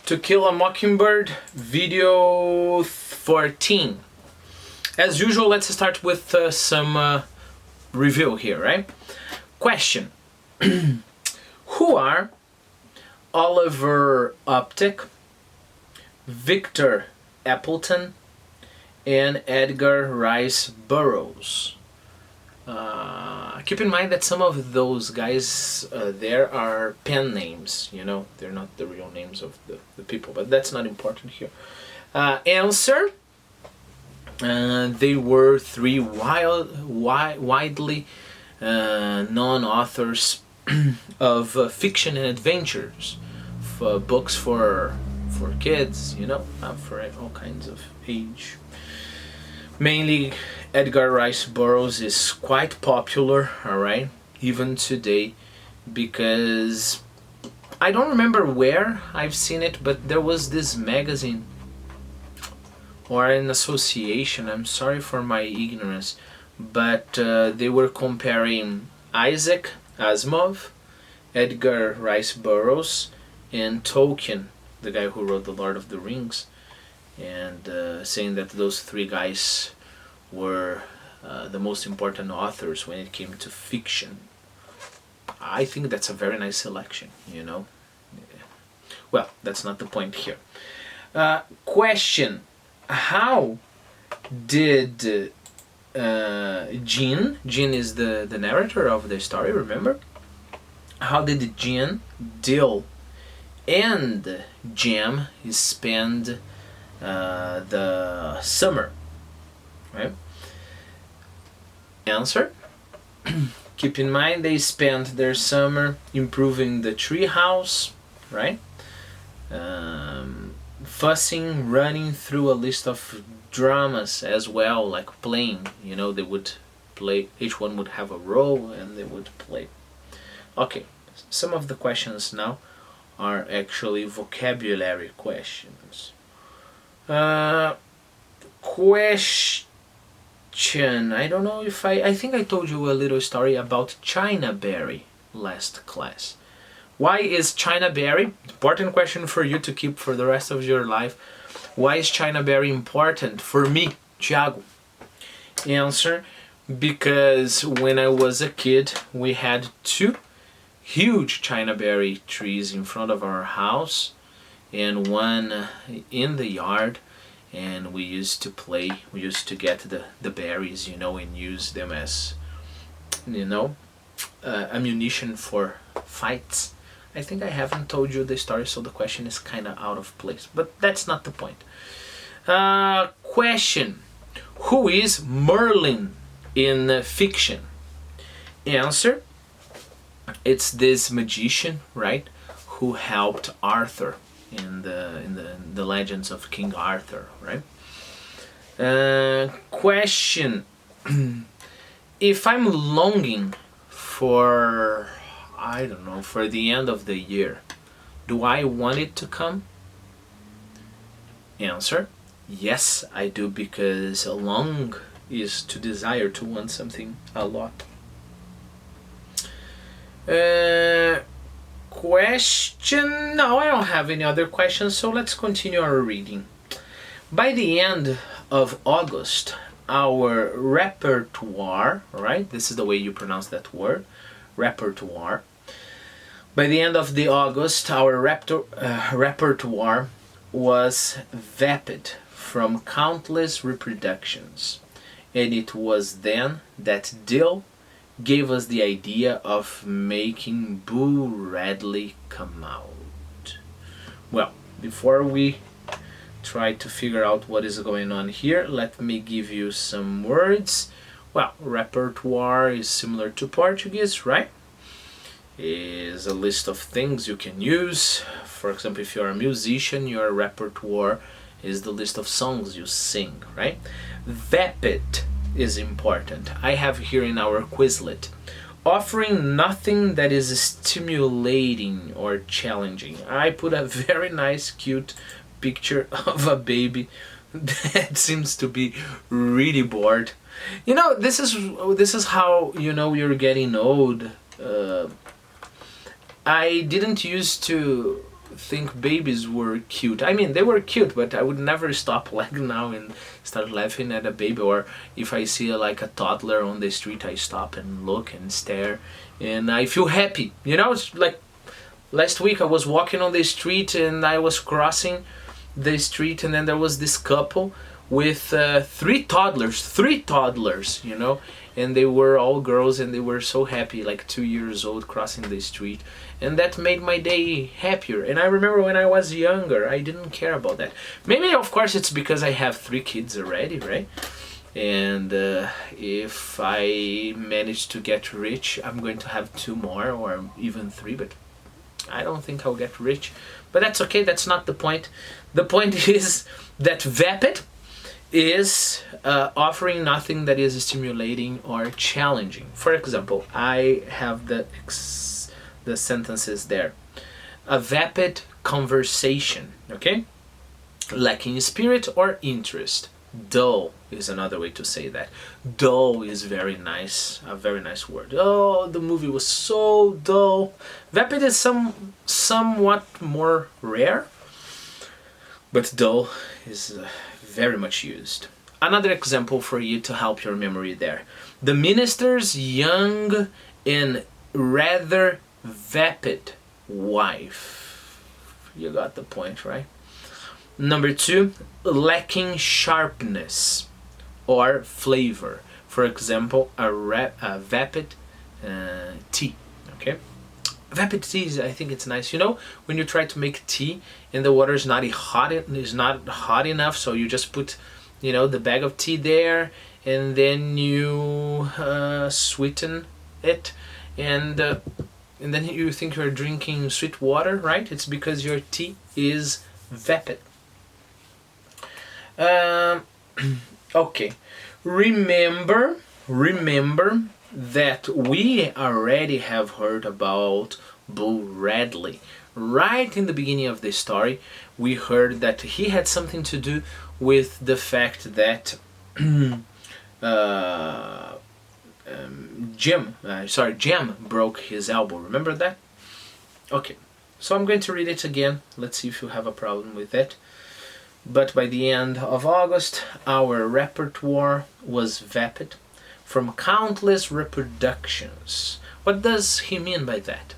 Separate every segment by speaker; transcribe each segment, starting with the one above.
Speaker 1: To Kill a Mockingbird, video 14. As usual, let's start with some review here, right? Question. Who are Oliver Optic, Victor Appleton, and Edgar Rice Burroughs? Keep in mind that some of those guys there are pen names, you know, they're not the real names of the people, but that's not important here. Answer. They were three widely known authors of fiction and adventures, books for kids, you know, for all kinds of age. Mainly Edgar Rice Burroughs is quite popular, alright, even today, because I don't remember where I've seen it, but there was this magazine or an association, I'm sorry for my ignorance, but they were comparing Isaac Asimov, Edgar Rice Burroughs, and Tolkien, the guy who wrote The Lord of the Rings, and saying that those three guys were the most important authors when it came to fiction. I think that's a very nice selection, you know. Well, that's not the point here. Question. How did Jean is the narrator of the story, remember? How did Jean, Dill, and Jam spend the summer, right? Answer. Keep in mind they spent their summer improving the tree house, right? Fussing, running through a list of dramas as well, like playing, you know, they would play, each one would have a role and they would play. Okay, some of the questions now are actually vocabulary questions. Question. I don't know if I think I told you a little story about China berry last class. Why is China berry? Important question for you to keep for the rest of your life. Why is China berry important for me, Thiago? Answer. Because when I was a kid, we had two huge China berry trees in front of our house and one in the yard, and we used to play, we used to get the berries, you know, and use them as, you know, ammunition for fights. I think I haven't told you the story, so the question is kind of out of place, but that's not the point. Question. Who is Merlin in fiction? Answer. It's this magician, right, who helped Arthur in the legends of King Arthur, right? Question. If I'm longing for, I don't know, for the end of the year, do I want it to come? Answer. Yes, I do, because long is to desire, to want something a lot. Question. No, I don't have any other questions, so let's continue our reading. By the end of August, our repertoire, right? This is the way you pronounce that word, repertoire. By the end of the August, our repertoire was vapid from countless reproductions, and it was then that Dill gave us the idea of making Boo Radley come out. Well, before we try to figure out what is going on here, let me give you some words. Well, repertoire is similar to Portuguese, right? Is a list of things you can use. For example, if you're a musician, your repertoire is the list of songs you sing, right? Vapid is important. I have here in our Quizlet, offering nothing that is stimulating or challenging. I put a very nice, cute picture of a baby that seems to be really bored. You know, this is how you know you're getting old. I didn't used to think babies were cute. I mean, they were cute, but I would never stop like now and start laughing at a baby. Or if I see like a toddler on the street, I stop and look and stare, and I feel happy. You know, it's like last week I was walking on the street and I was crossing the street, and then there was this couple with three toddlers, you know, and they were all girls, and they were so happy, like 2 years old, crossing the street, and that made my day happier. And I remember when I was younger, I didn't care about that. Maybe, of course, it's because I have 3 kids already, right? And if I manage to get rich, I'm going to have 2 more, or even 3, but I don't think I'll get rich. But that's okay, that's not the point. The point is that vapid is offering nothing that is stimulating or challenging. For example, I have the sentences there. A vapid conversation, okay? Lacking spirit or interest. Dull is another way to say that. Dull is very nice, a very nice word. Oh, the movie was so dull. Vapid is somewhat more rare, but dull is very much used. Another example for you to help your memory there. The minister's young and rather vapid wife. You got the point, right? Number 2, lacking sharpness or flavor. For example, a vapid tea, okay? Vapid tea is, I think it's nice. You know, when you try to make tea and the water is not hot enough, so you just put, you know, the bag of tea there, and then you sweeten it, and then you think you're drinking sweet water, right? It's because your tea is vapid. Okay, remember that we already have heard about Boo Radley. Right in the beginning of the story, we heard that he had something to do with the fact that Jim broke his elbow. Remember that? Okay, so I'm going to read it again. Let's see if you have a problem with it. But by the end of August, our repertoire was vapid from countless reproductions. What does he mean by that?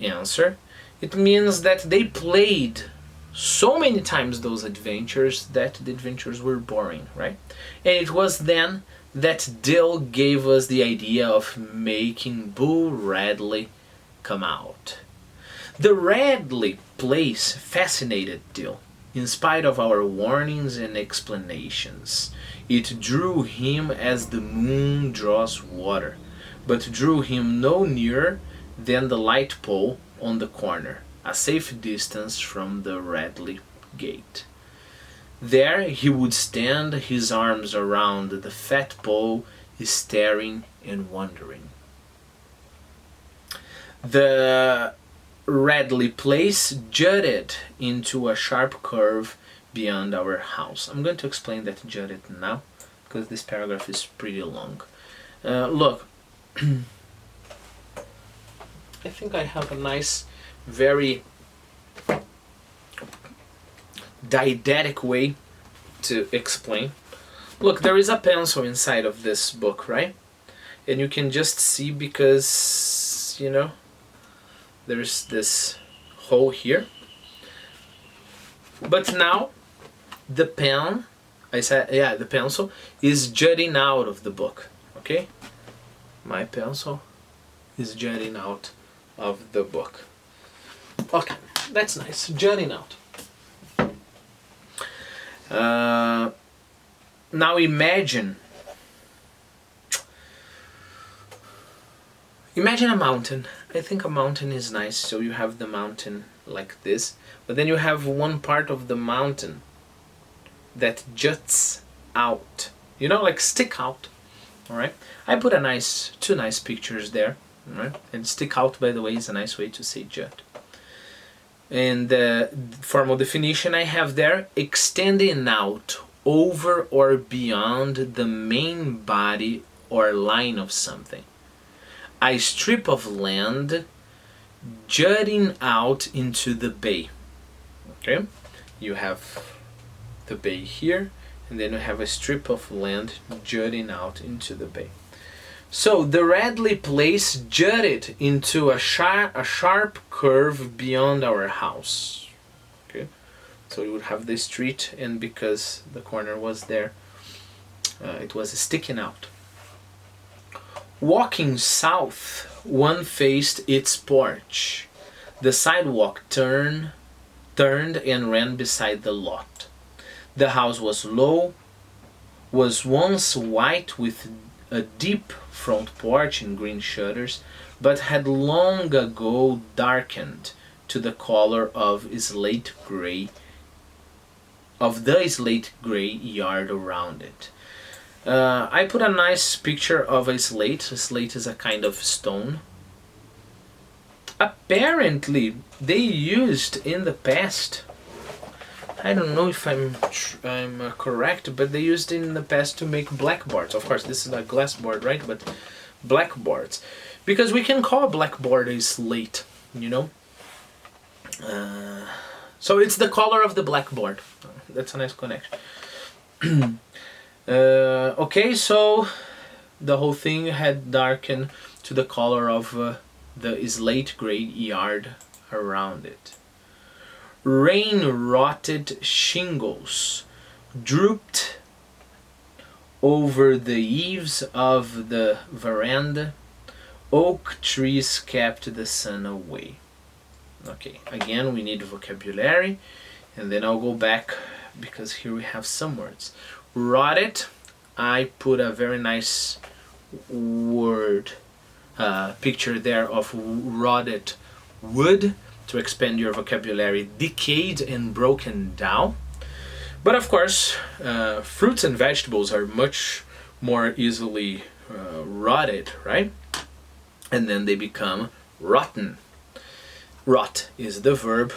Speaker 1: Answer: it means that they played so many times those adventures that the adventures were boring, right? And it was then that Dill gave us the idea of making Boo Radley come out. The Radley Place fascinated Dill. In spite of our warnings and explanations, it drew him as the moon draws water, but drew him no nearer than the light pole on the corner, a safe distance from the Radley gate. There he would stand, his arms around the fat pole, staring and wondering. The Radley Place jutted into a sharp curve beyond our house. I'm going to explain that jutted now, because this paragraph is pretty long. Look, I think I have a nice, very didactic way to explain. Look, there is a pencil inside of this book, right? And you can just see because, you know, there's this hole here. But now the pen, the pencil is jutting out of the book, okay? My pencil is jutting out of the book. Okay, that's nice, jutting out. Now imagine a mountain. I think a mountain is nice, so you have the mountain like this, but then you have one part of the mountain that juts out, you know, like stick out. All right, I put two nice pictures there. All right, and stick out, by the way, is a nice way to say jut. And the formal definition I have there: extending out over or beyond the main body or line of something. A strip of land jutting out into the bay. Okay, you have the bay here, and then you have a strip of land jutting out into the bay. So the Radley Place jutted into a sharp curve beyond our house. Okay, so you would have the street, and because the corner was there, it was sticking out. Walking south, one faced its porch. The sidewalk turned and ran beside the lot. The house was low, was once white with a deep front porch and green shutters, but had long ago darkened to the color of the slate gray yard around it. I put a nice picture of a slate. A slate is a kind of stone. Apparently, they used in the past, I don't know if I'm correct, but they used in the past to make blackboards. Of course, this is a glass board, right? But blackboards, because we can call a blackboard a slate, you know. So it's the color of the blackboard. That's a nice connection. Okay, so the whole thing had darkened to the color of the slate gray yard around it. Rain-rotted shingles drooped over the eaves of the veranda. Oak trees kept the sun away. Okay, again we need vocabulary, and then I'll go back because here we have some words. Rotted, I put a very nice word picture there of rotted wood to expand your vocabulary. Decayed and broken down. But of course, fruits and vegetables are much more easily rotted, right? And then they become rotten. Rot is the verb,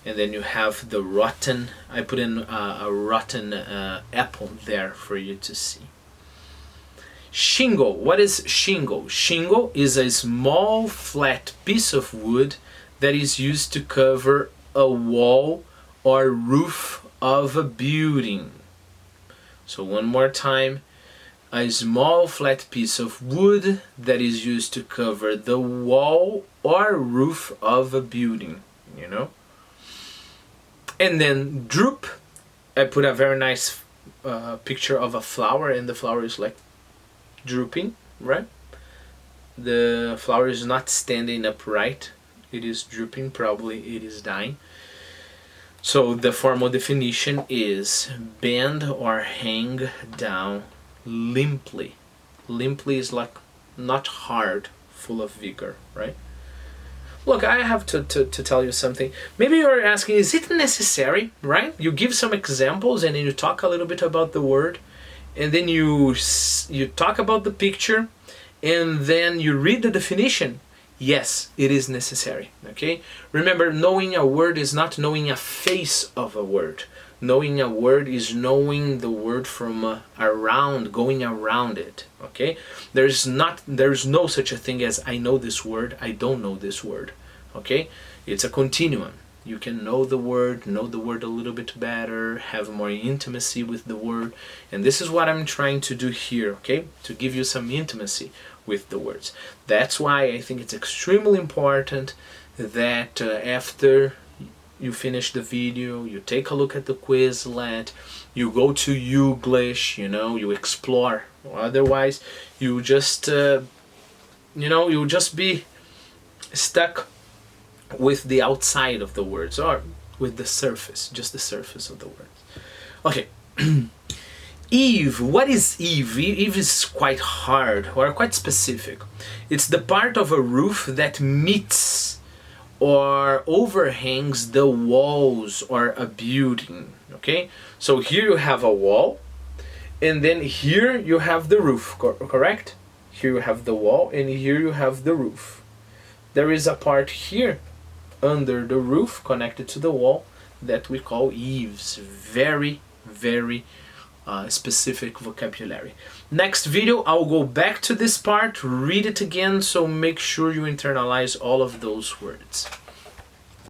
Speaker 1: and then you have the rotten. I put in a rotten apple there for you to see. Shingle. What is shingle? Shingle is a small flat piece of wood that is used to cover a wall or roof of a building. So one more time. A small flat piece of wood that is used to cover the wall or roof of a building, you know. And then droop, I put a very nice picture of a flower, and the flower is like drooping, right? The flower is not standing upright, it is drooping, probably it is dying. So the formal definition is bend or hang down limply. Limply is like not hard, full of vigor, right? Look, I have to tell you something. Maybe you're asking, is it necessary, right? You give some examples and then you talk a little bit about the word, and then you talk about the picture, and then you read the definition. Yes, it is necessary, okay? Remember, knowing a word is not knowing a face of a word. Knowing a word is knowing the word from around, going around it, okay? There's no such a thing as I know this word, I don't know this word, okay? It's a continuum. You can know the word a little bit better, have more intimacy with the word, and this is what I'm trying to do here, okay? To give you some intimacy with the words. That's why I think it's extremely important that after you finish the video, you take a look at the Quizlet, you go to Youglish, you know, you explore. Otherwise, you just, you'll just be stuck with the outside of the words, or with the surface, just the surface of the words. Okay. Eave. What is eave? Eave is quite hard, or quite specific. It's the part of a roof that meets or overhangs the walls or a building, okay? So here you have a wall, and then here you have the roof, correct? Here you have the wall, and here you have the roof. There is a part here under the roof connected to the wall that we call eaves. Very, very specific vocabulary. Next video, I'll go back to this part, read it again, so make sure you internalize all of those words.